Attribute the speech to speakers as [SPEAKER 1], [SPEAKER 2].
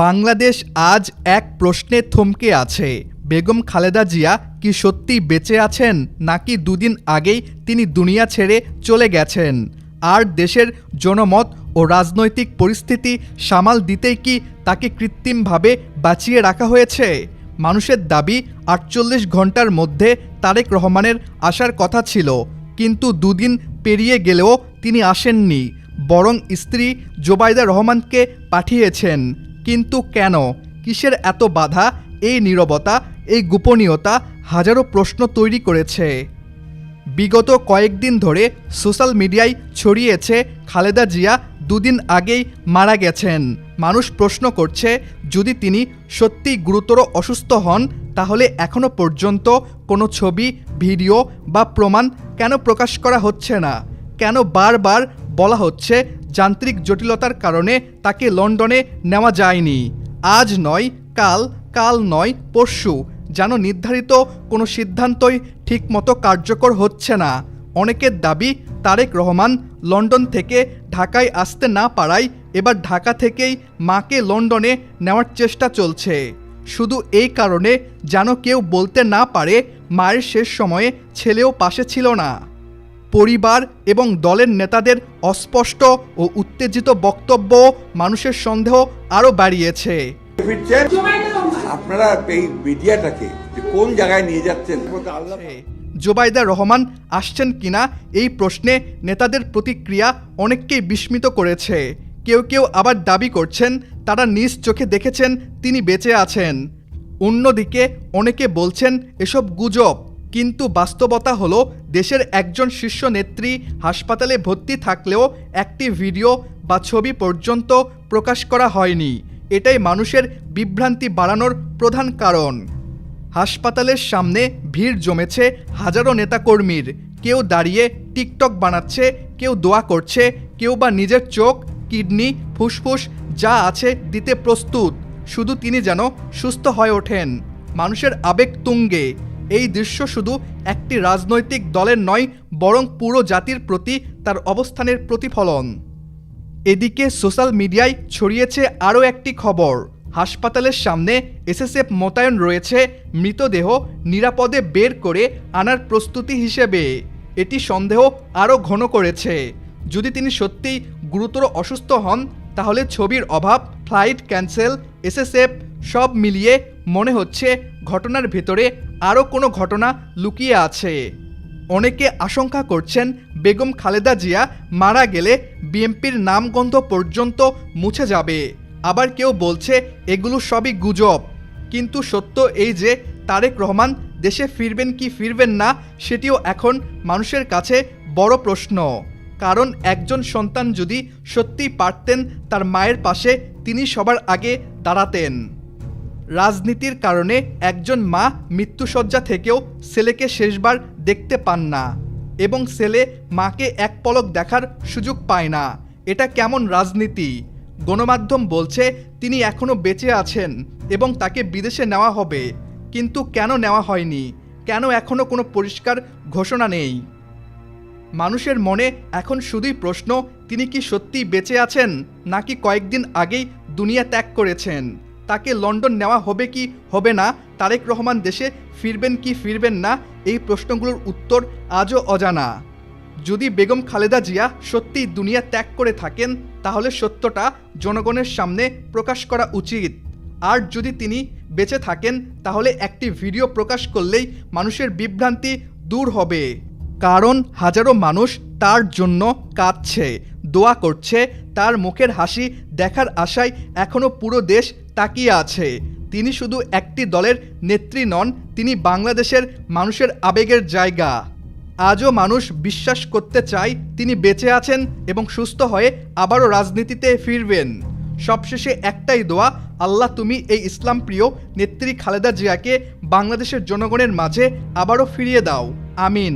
[SPEAKER 1] বাংলাদেশ আজ এক প্রশ্নে থমকে আছে। বেগম খালেদা জিয়া কি সত্যিই বেঁচে আছেন, নাকি দুদিন আগেই তিনি দুনিয়া ছেড়ে চলে গেছেন? আর দেশের জনমত ও রাজনৈতিক পরিস্থিতি সামাল দিতেই কি তাকে কৃত্রিমভাবে বাঁচিয়ে রাখা হয়েছে? মানুষের দাবি ৪৮ ঘন্টার মধ্যে তারেক রহমানের আসার কথা ছিল, কিন্তু দুদিন পেরিয়ে গেলেও তিনি আসেননি, বরং স্ত্রী জোবাইদা রহমানকে পাঠিয়েছেন। কিন্তু কেন? কিসের এত বাধা? এই নীরবতা, এই গোপনীয়তা হাজারো প্রশ্ন তৈরি করেছে। বিগত কয়েকদিন ধরে সোশ্যাল মিডিয়ায় ছড়িয়েছে খালেদা জিয়া দুদিন আগেই মারা গেছেন। মানুষ প্রশ্ন করছে, যদি তিনি সত্যি গুরুতর অসুস্থ হন, তাহলে এখনও পর্যন্ত কোনো ছবি, ভিডিও বা প্রমাণ কেন প্রকাশ করা হচ্ছে না? কেন বারবার বলা হচ্ছে যান্ত্রিক জটিলতার কারণে তাকে লন্ডনে নেওয়া যায়নি? আজ নয় কাল, কাল নয় পরশু, যেন নির্ধারিত কোনো সিদ্ধান্তই ঠিকমতো কার্যকর হচ্ছে না। অনেকের দাবি, তারেক রহমান লন্ডন থেকে ঢাকায় আসতে না পারায় এবার ঢাকা থেকেই মাকে লন্ডনে নেওয়ার চেষ্টা চলছে, শুধু এই কারণে যেন কেউ বলতে না পারে মায়ের শেষ সময়ে ছেলেও পাশে ছিল না। পরিবার এবং দলের নেতাদের অস্পষ্ট ও উত্তেজিত বক্তব্য মানুষের সন্দেহ আরও বাড়িয়েছে।
[SPEAKER 2] আপনারা এই মিডিয়াটাকে কোন জায়গায় নিয়ে যাচ্ছেন?
[SPEAKER 1] জোবাইদা রহমান আসছেন কিনা এই প্রশ্নে নেতাদের প্রতিক্রিয়া অনেককেই বিস্মিত করেছে। কেউ কেউ আবার দাবি করছেন তারা নিজ চোখে দেখেছেন তিনি বেঁচে আছেন। অন্যদিকে অনেকে বলছেন এসব গুজব। কিন্তু বাস্তবতা হলো, দেশের একজন শীর্ষ নেত্রী হাসপাতালে ভর্তি থাকলেও একটি ভিডিও বা ছবি পর্যন্ত প্রকাশ করা হয়নি। এটাই মানুষের বিভ্রান্তি বাড়ানোর প্রধান কারণ। হাসপাতালের সামনে ভিড় জমেছে হাজারো নেতাকর্মীর। কেউ দাঁড়িয়ে টিকটক বানাচ্ছে, কেউ দোয়া করছে, কেউ বা নিজের চোখ, কিডনি, ফুসফুস যা আছে দিতে প্রস্তুত, শুধু তিনি যেন সুস্থ হয়ে ওঠেন। মানুষের আবেগ তুঙ্গে। এই দৃশ্য শুধু একটি রাজনৈতিক দলের নয়, বরং পুরো জাতির প্রতি তার অবস্থানের প্রতিফলন। এদিকে সোশ্যাল মিডিয়ায় ছড়িয়েছে আরও একটি খবর। হাসপাতালের সামনে এসএসএফ মোতায়েন রয়েছে মৃতদেহ নিরাপদে বের করে আনার প্রস্তুতি হিসেবে। এটি সন্দেহ আরও ঘন করেছে। যদি তিনি সত্যিই গুরুতর অসুস্থ হন, তাহলে ছবির অভাব, ফ্লাইট ক্যান্সেল, এসএসএফ সব মিলিয়ে মনে হচ্ছে ঘটনার ভেতরে আরও কোনো ঘটনা লুকিয়ে আছে। অনেকে আশঙ্কা করছেন বেগম খালেদা জিয়া মারা গেলে বিএনপির নামগন্ধ পর্যন্ত মুছে যাবে। আবার কেউ বলছে এগুলো সবই গুজব। কিন্তু সত্য এই যে তারেক রহমান দেশে ফিরবেন কি ফিরবেন না, সেটিও এখন মানুষের কাছে বড় প্রশ্ন। কারণ একজন সন্তান যদি সত্যিই পারতেন তার মায়ের পাশে, তিনি সবার আগে দাঁড়াতেন। রাজনীতির কারণে একজন মা মৃত্যুশয্যা থেকেও ছেলেকে শেষবার দেখতে পান না, এবং ছেলে মাকে এক পলক দেখার সুযোগ পায় না। এটা কেমন রাজনীতি? গণমাধ্যম বলছে তিনি এখনও বেঁচে আছেন এবং তাকে বিদেশে নেওয়া হবে, কিন্তু কেন নেওয়া হয়নি? কেন এখনও কোনো পরিষ্কার ঘোষণা নেই? মানুষের মনে এখন শুধুই প্রশ্ন, তিনি কি সত্যিই বেঁচে আছেন, নাকি কয়েকদিন আগেই দুনিয়া ত্যাগ করেছেন? তাকে লন্ডন নেওয়া হবে কি হবে না? তারেক রহমান দেশে ফিরবেন কি ফিরবেন না? এই প্রশ্নগুলোর উত্তর আজও অজানা। যদি বেগম খালেদা জিয়া সত্যিই দুনিয়া ত্যাগ করে থাকেন, তাহলে সত্যটা জনগণের সামনে প্রকাশ করা উচিত। আর যদি তিনি বেঁচে থাকেন, তাহলে একটি ভিডিও প্রকাশ করলেই মানুষের বিভ্রান্তি দূর হবে। কারণ হাজারো মানুষ তার জন্য কাঁদছে, দোয়া করছে, তার মুখের হাসি দেখার আশায় এখনও পুরো দেশ তাকিয়ে আছে। তিনি শুধু একটি দলের নেত্রী নন, তিনি বাংলাদেশের মানুষের আবেগের জায়গা। আজও মানুষ বিশ্বাস করতে চায় তিনি বেঁচে আছেন এবং সুস্থ হয়ে আবারও রাজনীতিতে ফিরবেন। সবশেষে একটাই দোয়া, আল্লাহ তুমি এই ইসলাম প্রিয় নেত্রী খালেদা জিয়াকে বাংলাদেশের জনগণের মাঝে আবারও ফিরিয়ে দাও। আমিন।